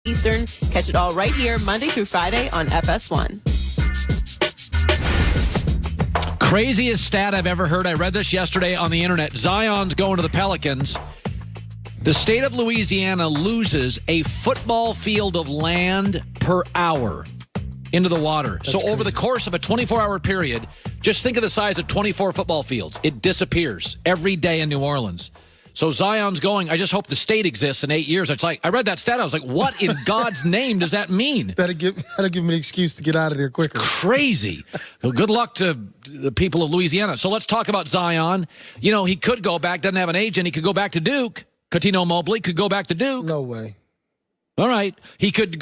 Eastern. Catch it all right here Monday through Friday on FS1. Craziest stat I've ever heard. I read this yesterday on the internet. Zion's going to the Pelicans. The state of Louisiana loses a football field of land per hour into the water. That's so crazy. over the course of a 24-hour period, just think of the size of 24 football fields. It disappears every day in New Orleans. So Zion's going. I just hope the state exists in 8 years. It's like, I read that stat. I was like, what in God's name does that mean? That'll give him an excuse to get out of there quicker. Crazy. Well, good luck to the people of Louisiana. So let's talk about Zion. You know, he could go back, doesn't have an agent. He could go back to Duke. Cuttino Mobley could go back to Duke. No way. All right. He could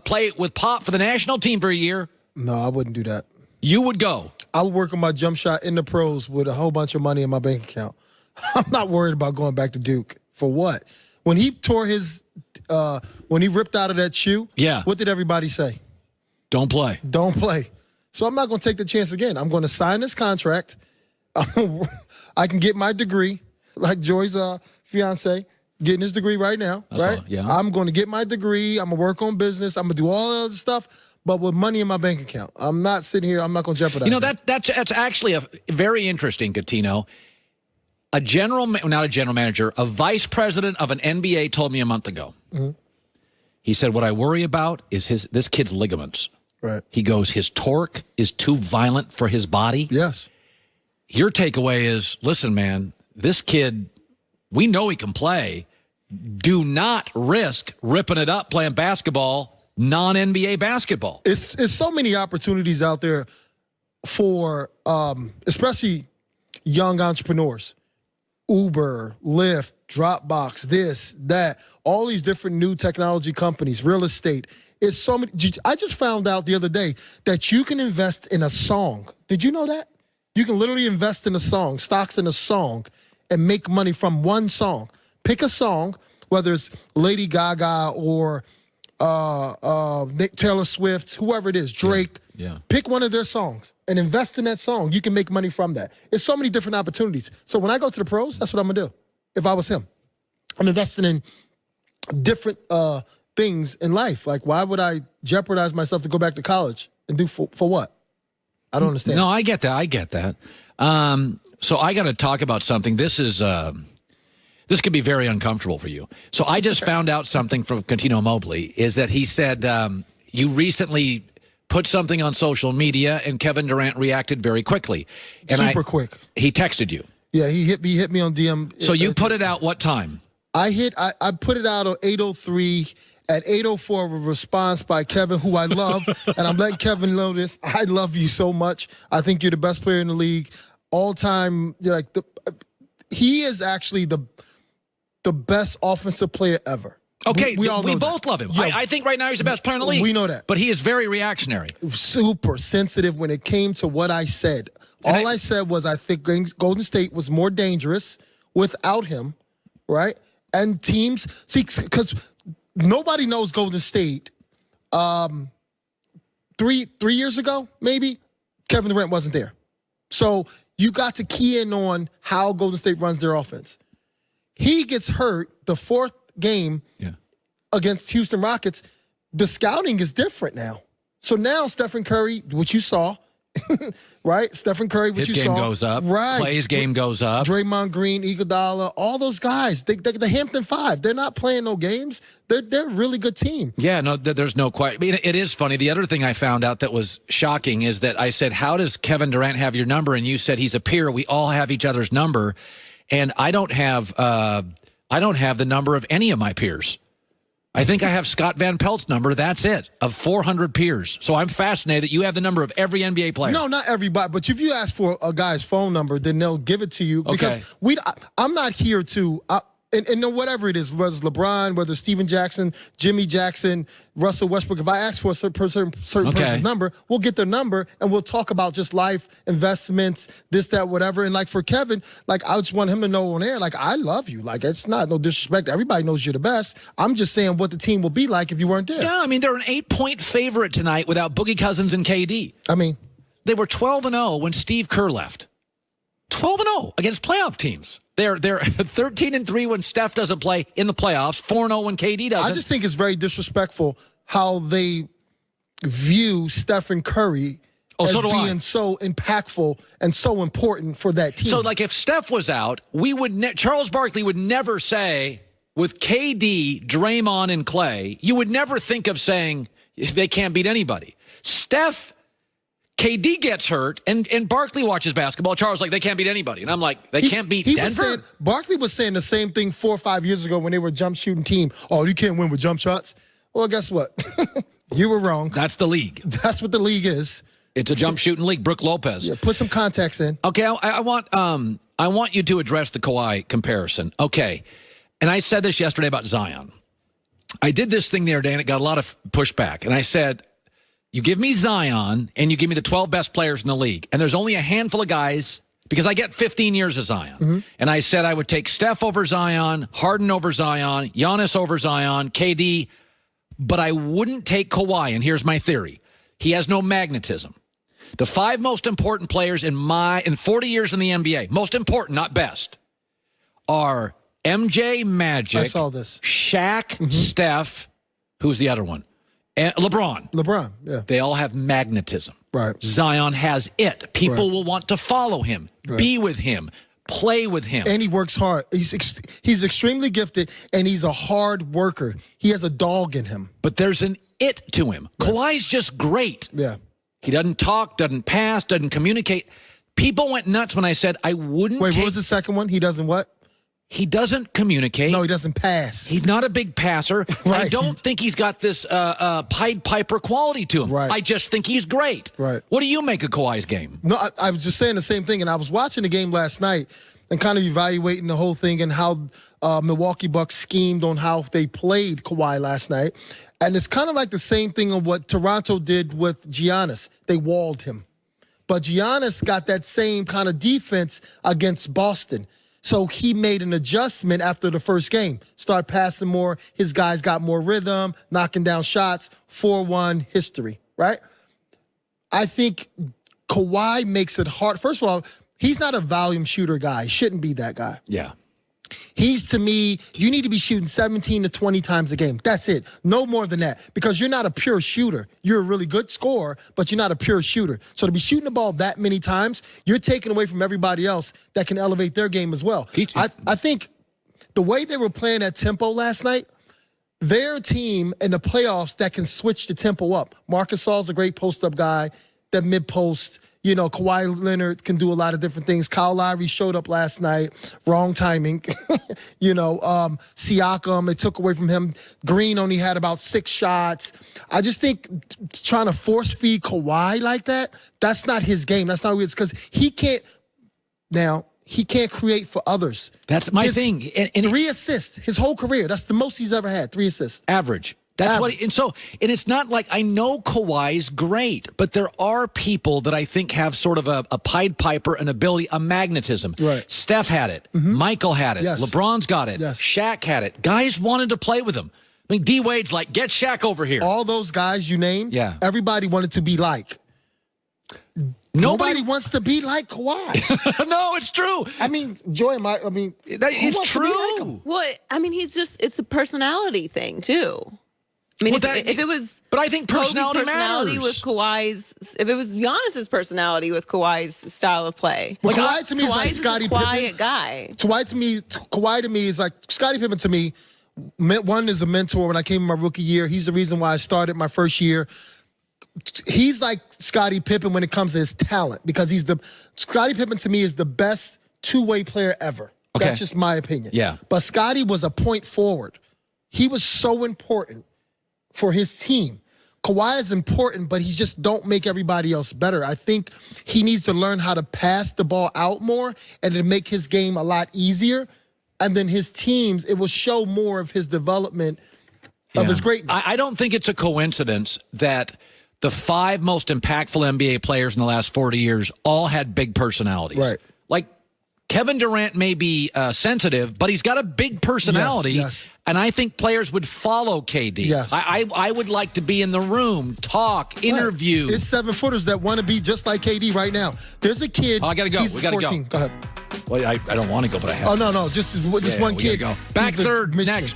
play with Pop for the national team for a year. No, I wouldn't do that. You would go. I'll work on my jump shot in the pros with a whole bunch of money in my bank account. I'm not worried about going back to Duke. For what? When he tore his, when he ripped out of that shoe, yeah. What did everybody say? Don't play. Don't play. So I'm not going to take the chance again. I'm going to sign this contract. I can get my degree, like Joy's fiance, getting his degree right now, right? Yeah. I'm going to get my degree. I'm going to work on business. I'm going to do all the other stuff, but with money in my bank account. I'm not sitting here. I'm not going to jeopardize You know, that's actually a very interesting, Cuttino. A vice president of an NBA told me a month ago. Mm-hmm. He said, what I worry about is this kid's ligaments. Right. He goes, his torque is too violent for his body. Yes. Your takeaway is, listen, man, this kid, we know he can play. Do not risk ripping it up playing basketball, non-NBA basketball. It's so many opportunities out there for especially young entrepreneurs. Uber, Lyft, Dropbox, this, that, all these different new technology companies, real estate. It's so many. I just found out the other day that you can invest in a song. Did you know that? You can literally invest in a song, stocks in a song, and make money from one song. Pick a song, whether it's Lady Gaga or Taylor Swift, whoever it is, Drake. Yeah. Pick one of their songs and invest in that song. You can make money from that. It's so many different opportunities. So when I go to the pros, that's what I'm going to do. If I was him, I'm investing in different things in life. Like, why would I jeopardize myself to go back to college and do for what? I don't understand. No, I get that. I get that. So I got to talk about something. This could be very uncomfortable for you. So I just found out something from Cuttino Mobley is that he said you recently put something on social media and Kevin Durant reacted very quickly. And Super quick. He texted you. Yeah, he hit me on DM. So you put it out what time? I put it out on 8:03. At 8:04, a response by Kevin, who I love, and I'm letting Kevin know this. I love you so much. I think you're the best player in the league, all time. He is actually the best offensive player ever. Okay, we all know both love him. Yeah. I think right now he's the best player in the league. We know that, but he is very reactionary, super sensitive when it came to what I said. All I said was I think Golden State was more dangerous without him, right? And teams see because. Nobody knows Golden State. 3 years ago, maybe, Kevin Durant wasn't there. So you got to key in on how Golden State runs their offense. He gets hurt the fourth game against Houston Rockets. The scouting is different now. So now Stephen Curry, which you saw, right? Stephen Curry, which his you game saw. goes up. Right. Clay's game goes up. Draymond Green, Iguodala, all those guys. The Hampton Five. They're not playing no games. They're a really good team. Yeah, no, there's no question. I mean, it is funny. The other thing I found out that was shocking is that I said, how does Kevin Durant have your number? And you said he's a peer. We all have each other's number. And I don't have the number of any of my peers. I think I have Scott Van Pelt's number. That's it, of 400 peers. So I'm fascinated that you have the number of every NBA player. No, not everybody. But if you ask for a guy's phone number, then they'll give it to you. Because I'm not here to and whatever it is, whether it's LeBron, whether it's Steven Jackson, Jimmy Jackson, Russell Westbrook, if I ask for a certain person's number, we'll get their number and we'll talk about just life, investments, this, that, whatever. And like for Kevin, like I just want him to know on air, like I love you. Like it's not no disrespect. Everybody knows you're the best. I'm just saying what the team will be like if you weren't there. Yeah, I mean, they're an 8-point favorite tonight without Boogie Cousins and KD. I mean, they were 12-0 when Steve Kerr left. 12-0 against playoff teams. They're 13-3 when Steph doesn't play in the playoffs, 4-0 when KD doesn't. I just think it's very disrespectful how they view Stephen Curry as being so impactful and so important for that team. So, like, if Steph was out, Charles Barkley would never say, with KD, Draymond, and Clay, you would never think of saying they can't beat anybody. KD gets hurt, and Barkley watches basketball. Charles like, they can't beat anybody. And I'm like, they can't beat Denver? Barkley was saying the same thing 4 or 5 years ago when they were a jump shooting team. Oh, you can't win with jump shots? Well, guess what? You were wrong. That's the league. That's what the league is. It's a jump shooting league. Brooke Lopez. Yeah, put some context in. Okay, I want you to address the Kawhi comparison. Okay, and I said this yesterday about Zion. I did this thing the other day, and it got a lot of pushback. And I said, you give me Zion, and you give me the 12 best players in the league, and there's only a handful of guys, because I get 15 years of Zion. Mm-hmm. And I said I would take Steph over Zion, Harden over Zion, Giannis over Zion, KD, but I wouldn't take Kawhi, and here's my theory. He has no magnetism. The 5 most important players in 40 years in the NBA, most important, not best, are MJ, Magic, I saw this. Shaq, Steph, who's the other one? And LeBron, yeah. They all have magnetism. Right. Zion has it. People will want to follow him, be with him, play with him. And he works hard. He's extremely gifted, and he's a hard worker. He has a dog in him. But there's an it to him. Right. Kawhi's just great. Yeah. He doesn't talk, doesn't pass, doesn't communicate. People went nuts when I said I wouldn't Wait, what was the second one? He doesn't what? He doesn't communicate. No, he doesn't pass. He's not a big passer. Right. I don't think he's got this Pied Piper quality to him. Right. I just think he's great. Right. What do you make of Kawhi's game? No, I was just saying the same thing, and I was watching the game last night and kind of evaluating the whole thing and how Milwaukee Bucks schemed on how they played Kawhi last night. And it's kind of like the same thing of what Toronto did with Giannis. They walled him. But Giannis got that same kind of defense against Boston. So he made an adjustment after the first game. Started passing more. His guys got more rhythm, knocking down shots. 4-1 history, right? I think Kawhi makes it hard. First of all, he's not a volume shooter guy. He shouldn't be that guy. Yeah. He's, to me, you need to be shooting 17 to 20 times a game. That's it. No more than that. Because you're not a pure shooter. You're a really good scorer, but you're not a pure shooter. So to be shooting the ball that many times, you're taking away from everybody else that can elevate their game as well. I think the way they were playing at tempo last night, they're a team in the playoffs that can switch the tempo up. Marcus Gasol's a great post-up guy, that mid-post. You know, Kawhi Leonard can do a lot of different things. Kyle Lowry showed up last night. Wrong timing. Siakam, it took away from him. Green only had about 6 shots. I just think trying to force feed Kawhi like that, that's not his game. That's not what it's because he can't create for others. That's my thing. And 3 assists his whole career. That's the most he's ever had, 3 assists. Average. That's what, and it's not like, I know Kawhi's great, but there are people that I think have sort of a Pied Piper, an ability, a magnetism. Right. Steph had it. Michael had it. Yes. LeBron's got it. Yes. Shaq had it. Guys wanted to play with him. I mean, D Wade's like, get Shaq over here. All those guys you named, everybody wanted to be like. Nobody wants to be like Kawhi. No, it's true. I mean, it's true. Like well, I mean, it's a personality thing too. I mean, if it was, but I think personality matters. With Kawhi's, if it was Giannis's personality with Kawhi's style of play, well, Kawhi to me is like Scottie Pippen. Quiet guy. Kawhi to me is like Scottie Pippen to me. One is a mentor. When I came in my rookie year, he's the reason why I started my first year. He's like Scottie Pippen when it comes to his talent because Scottie Pippen to me is the best two-way player ever. Okay. That's just my opinion. Yeah. But Scottie was a point forward. He was so important for his team. Kawhi is important, but he just don't make everybody else better. I think he needs to learn how to pass the ball out more and to make his game a lot easier. And then his teams, it will show more of his development of his greatness. I don't think it's a coincidence that the 5 most impactful NBA players in the last 40 years all had big personalities. Right. Like Kevin Durant may be sensitive, but he's got a big personality. Yes. And I think players would follow KD. Yes. I would like to be in the room, talk, interview. It's 7-footers that want to be just like KD right now. There's a kid. Oh, I got to go. He's We got to 14. go. Go ahead. Well, I don't want to go, but I have Oh, to. no. Just Yeah, one we kid. gotta go. Back He's a third Michigan. next.